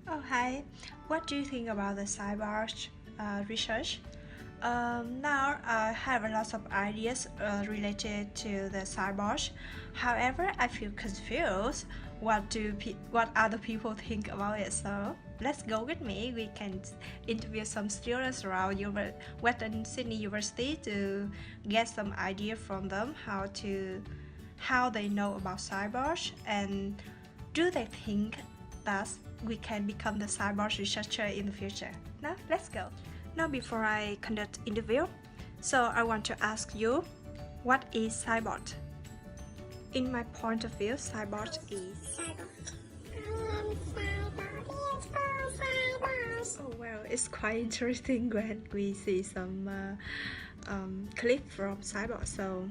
Oh, hi. What do you think about the cyborg research? Now I have a lot of ideas related to the cyborg. However, I feel confused. What other people think about it? So let's go with me. We can interview some students around Western Sydney University to get some idea from them how they know about cyborg and do they think that we can become the cyborg researcher in the future? Now, let's go. Now, before I conduct interview, so I want to ask you, what is cyborg? In my point of view, cyborg is. Oh well, it's quite interesting when we see some clip from cyborg. So,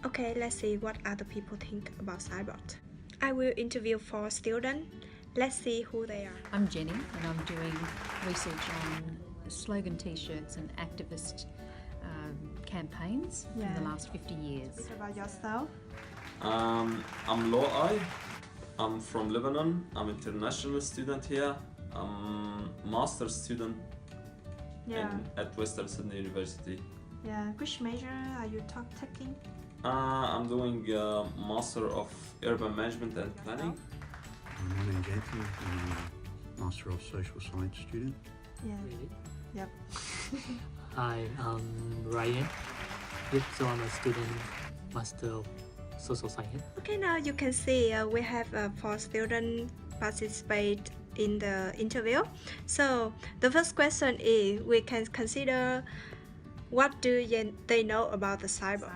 okay, let's see what other people think about cyborg. I will interview 4 students. Let's see who they are. I'm Jenny and I'm doing research on slogan t-shirts and activist campaigns in the last 50 years. What about yourself? I'm Loai. I'm from Lebanon. I'm an international student here. I'm a master's student at Western Sydney University. Yeah. Which major are you taking? I'm doing Master of Urban Management and Planning. My name's Anthony. I'm a Master of Social Science student. Yeah. Really? Yep. Hi, I'm Ryan. Yep, so I'm a student Master of Social Science. Okay, now you can see we have 4 students participate in the interview. So the first question is we can consider what do they know about the cyber?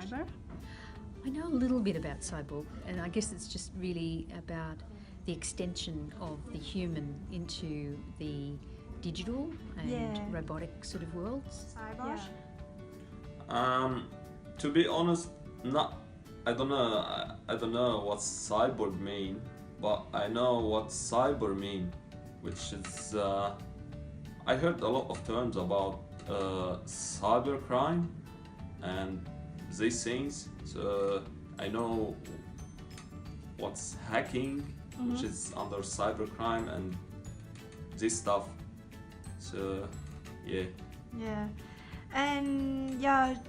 I know a little bit about Cyborg, and I guess it's just really about the extension of the human into the digital and robotic sort of worlds. Cyber? To be honest, I don't know what cyborg mean, but I know what cyber mean, which is I heard a lot of terms about cybercrime and these things. So I know what's hacking, which is under cybercrime and this stuff. So yeah. Yeah. And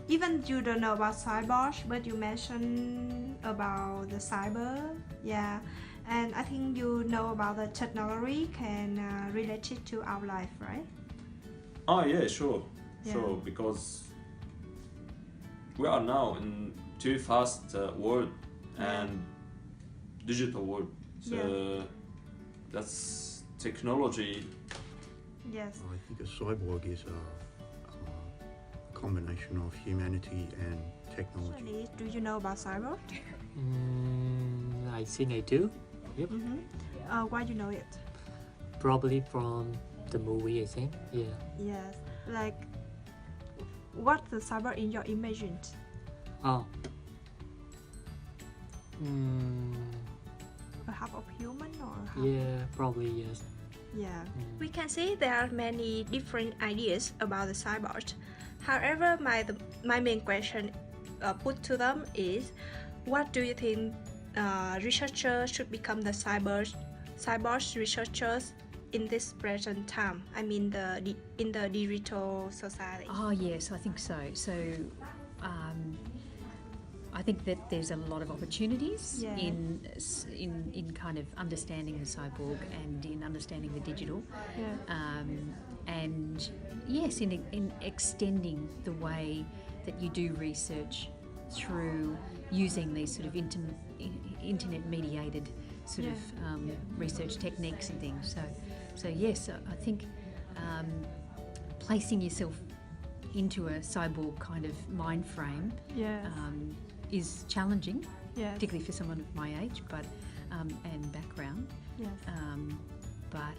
even you don't know about cyborg, but you mentioned about the cyber. Yeah. And I think you know about the technology can relate it to our life, right? Oh yeah, sure, because we are now in too fast world and digital world. So that's technology. Yes. I think a cyborg is a combination of humanity and technology. Actually, do you know about cyber? I think I do. Yep. Why you know it? Probably from the movie, I think. Yeah. Yes. Like, what the cyber in your imagine? Oh. A half of human or half? Yeah, probably yes. Yeah. We can see there are many different ideas about the cyborg. However, my main question put to them is, what do you think researchers should become the cyborg researchers in this present time? I mean, in the digital society. Oh yes, I think so. So I think that there's a lot of opportunities in kind of understanding the cyborg and in understanding the digital, and yes, in extending the way that you do research through using these sort of internet-mediated sort of research techniques and things. So yes, I think placing yourself into a cyborg kind of mind frame is challenging, particularly for someone of my age, but and background. Yes. But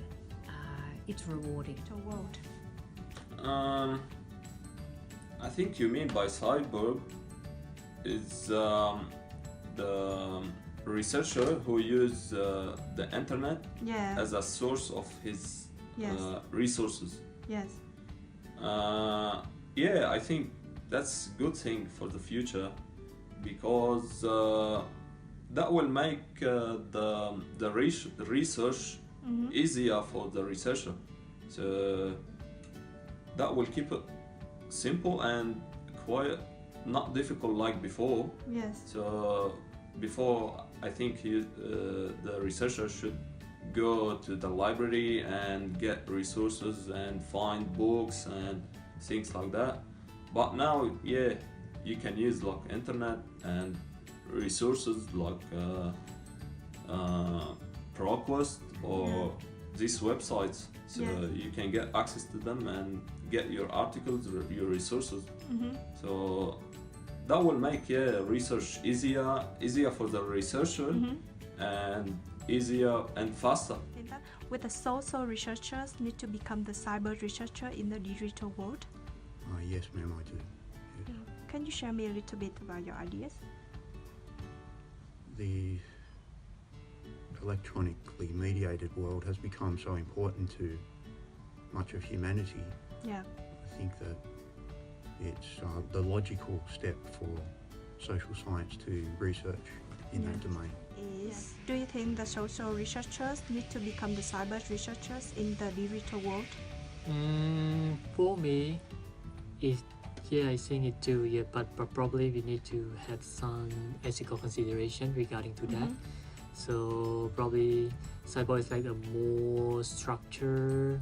it's rewarding. The world. I think you mean by cyborg is the researcher who use the internet as a source of his resources. Yes. I think that's a good thing for the future, because that will make the research easier for the researcher. So that will keep it simple and quite not difficult like before. Yes. So before, I think the researcher should go to the library and get resources and find books and things like that. But now, yeah, you can use like internet and resources like ProQuest or these websites. So you can get access to them and get your articles, your resources. So that will make research easier for the researcher and easier and faster. With the social researchers need to become the cyber researcher in the digital world. Yes, ma'am, I do. Yes. Can you share me a little bit about your ideas? The electronically mediated world has become so important to much of humanity. Yeah. I think that it's the logical step for social science to research in that domain. Do you think the social researchers need to become the cyber researchers in the digital world? For me, I think it too. Yeah, but probably we need to have some ethical consideration regarding to that. So probably cyber is like a more structure.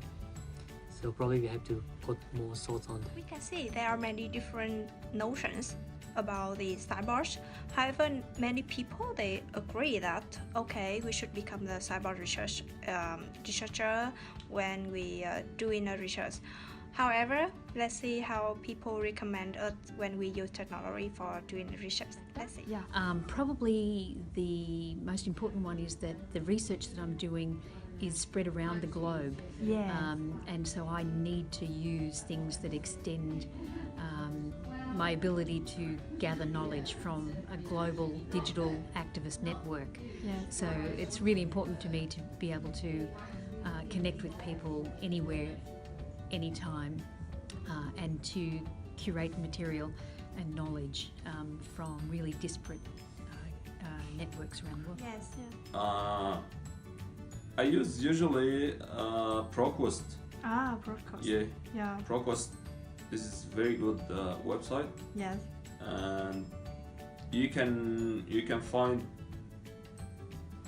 So probably we have to put more thoughts on that. We can see there are many different notions about the cyborg. However, many people they agree that okay, we should become the cyber researcher when we doing a research. However, let's see how people recommend us when we use technology for doing research. Let's see. Probably the most important one is that the research that I'm doing is spread around the globe. And so I need to use things that extend my ability to gather knowledge from a global digital activist network. So it's really important to me to be able to connect with people anywhere, anytime, and to curate material and knowledge from really disparate networks around the world. I use usually ProQuest. ProQuest. Yeah. ProQuest is very good website. Yes. And you can find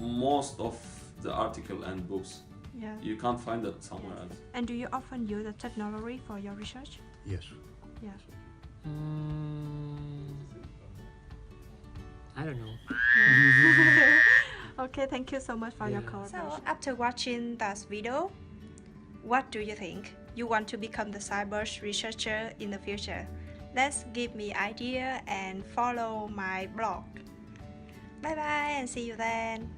most of the article and books. You can't find it somewhere else. And do you often use the technology for your research? Yes. I don't know. Okay, thank you so much for your collaboration. So after watching that video, what do you think? You want to become the cyber researcher in the future? Let's give me idea and follow my blog. Bye bye and see you then.